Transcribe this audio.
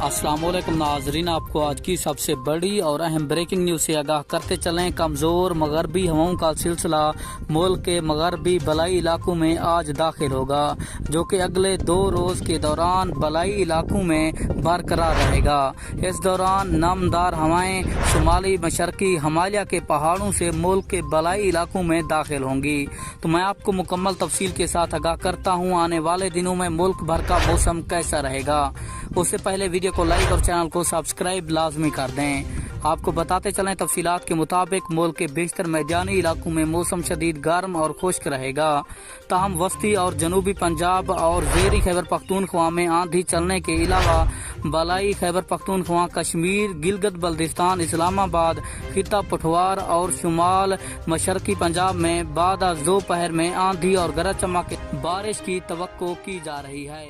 अस्सलाम वालेकुम नाजरीन, आपको आज की सबसे बड़ी और अहम ब्रेकिंग न्यूज से आगाह करते चलें। कमजोर मगरबी हवाओं का सिलसिला मुल्क के मगरबी बलाई इलाकों में आज दाखिल होगा, जो कि अगले 2 रोज के दौरान बलाई इलाकों में बरकरार रहेगा। इस दौरान नमदार हवाएं शुमाली मशरकी हिमालय के पहाड़ों से मुल्क के बलाई इलाकों में दाखिल होंगी। तो मैं आपको मुकम्मल तफसील के साथ आगाह करता हूँ आने वाले दिनों में मुल्क भर का मौसम कैसा रहेगा। उससे पहले वीडियो को लाइक और चैनल को सब्सक्राइब लाजमी कर दें। आपको बताते चलें, तफसीलात के मुताबिक मुल्क के बेशतर मैदानी इलाकों में मौसम शदीद गर्म और खुश्क रहेगा। ताहम वस्ती और जनूबी पंजाब और ज़ेरी खैबर पख्तूनख्वा में आंधी चलने के अलावा बलाई खैबर पख्तूनख्वा, कश्मीर, गिलगित बल्तिस्तान, इस्लामाबाद, खिता पठवार और शुमाल मशरकी पंजाब में बाद दोपहर में आंधी और गरज चमक बारिश की तवक्को की जा रही है।